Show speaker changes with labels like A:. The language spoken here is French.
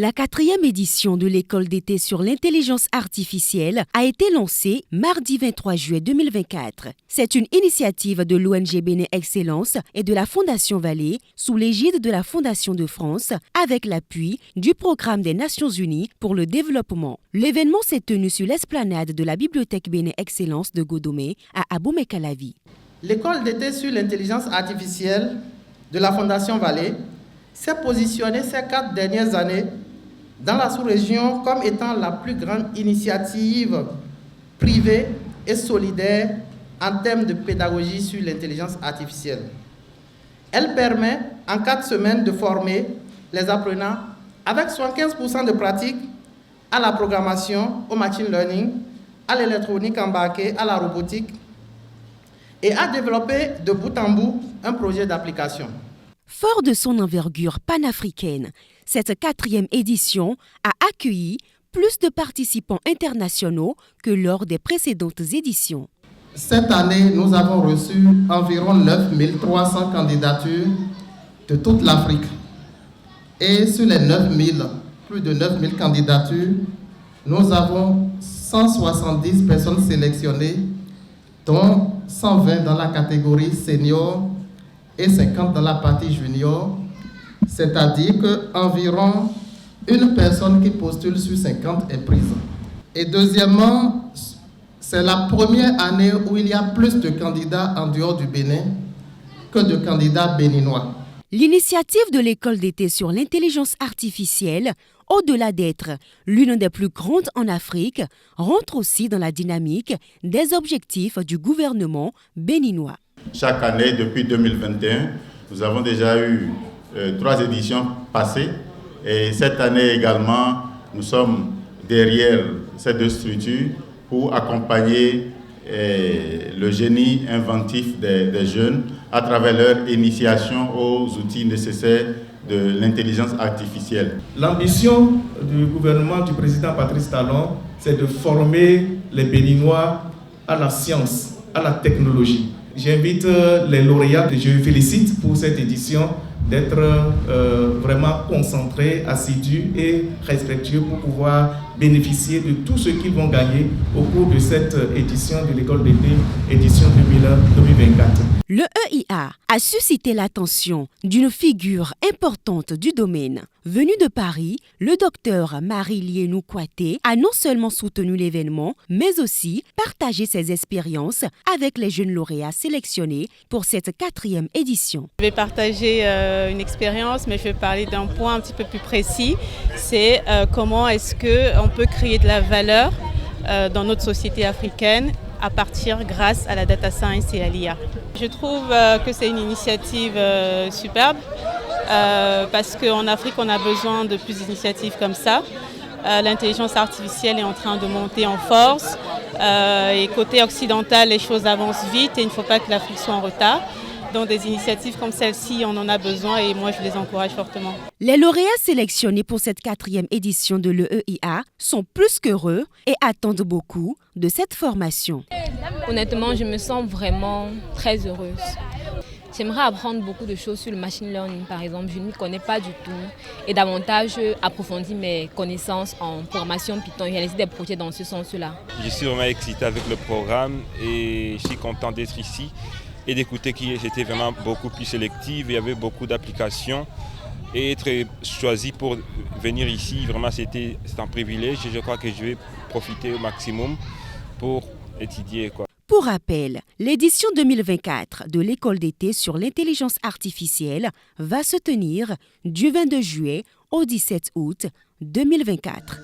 A: La 4e édition de l'école d'été sur l'intelligence artificielle a été lancée mardi 23 juillet 2024. C'est une initiative de l'ONG Bénin Excellence et de la Fondation Vallée sous l'égide de la Fondation de France avec l'appui du Programme des Nations Unies pour le développement. L'événement s'est tenu sur l'esplanade de la Bibliothèque Bénin Excellence de Godomé à Abomey-Calavi.
B: L'école d'été sur l'intelligence artificielle de la Fondation Vallée s'est positionnée ces 4 dernières années dans la sous-région comme étant la plus grande initiative privée et solidaire en termes de pédagogie sur l'intelligence artificielle. Elle permet en 4 semaines de former les apprenants avec 75% de pratique à la programmation, au machine learning, à l'électronique embarquée, à la robotique et à développer de bout en bout un projet d'application.
A: Fort de son envergure panafricaine, cette 4e édition a accueilli plus de participants internationaux que lors des précédentes éditions.
B: Cette année, nous avons reçu environ 9300 candidatures de toute l'Afrique. Et sur les 9000, plus de 9000 candidatures, nous avons 170 personnes sélectionnées, dont 120 dans la catégorie senior et 50 dans la partie junior, c'est-à-dire qu'environ une personne qui postule sur 50 est prise. Et deuxièmement, c'est la première année où il y a plus de candidats en dehors du Bénin que de candidats béninois.
A: L'initiative de l'école d'été sur l'intelligence artificielle, au-delà d'être l'une des plus grandes en Afrique, rentre aussi dans la dynamique des objectifs du gouvernement béninois.
C: Chaque année, depuis 2021, nous avons déjà eu 3 éditions passées. Et cette année également, nous sommes derrière ces 2 structures pour accompagner le génie inventif des jeunes à travers leur initiation aux outils nécessaires de l'intelligence artificielle.
D: L'ambition du gouvernement du président Patrice Talon, c'est de former les Béninois à la science, à la technologie. J'invite les lauréats, je les félicite pour cette édition, d'être vraiment concentrés, assidus et respectueux pour pouvoir bénéficier de tout ce qu'ils vont gagner au cours de cette édition de l'école d'été, édition 2024.
A: Le EIA a suscité l'attention d'une figure importante du domaine. Venu de Paris, le docteur Marie-Lienou Kouaté a non seulement soutenu l'événement, mais aussi partagé ses expériences avec les jeunes lauréats sélectionnés pour cette 4e édition.
E: Je vais partager une expérience, mais je vais parler d'un point un petit peu plus précis. C'est comment est-ce qu'on peut créer de la valeur dans notre société africaine grâce à la data science et à l'IA. Je trouve que c'est une initiative superbe parce qu'en Afrique, on a besoin de plus d'initiatives comme ça. L'intelligence artificielle est en train de monter en force et côté occidental, les choses avancent vite et il ne faut pas que l'Afrique soit en retard. Donc des initiatives comme celle-ci, on en a besoin et moi je les encourage fortement.
A: Les lauréats sélectionnés pour cette 4e édition de l'EIA sont plus qu'heureux et attendent beaucoup de cette formation.
F: Honnêtement, je me sens vraiment très heureuse. J'aimerais apprendre beaucoup de choses sur le machine learning, par exemple. Je ne m'y connais pas du tout et davantage approfondir mes connaissances en programmation Python et réaliser des projets dans ce sens-là.
G: Je suis vraiment excité avec le programme et je suis content d'être ici et d'écouter qu'ils étaient vraiment beaucoup plus sélectifs. Il y avait beaucoup d'applications et être choisi pour venir ici, vraiment c'est un privilège et je crois que je vais profiter au maximum pour étudier.
A: Pour rappel, l'édition 2024 de l'école d'été sur l'intelligence artificielle va se tenir du 22 juillet au 17 août 2024.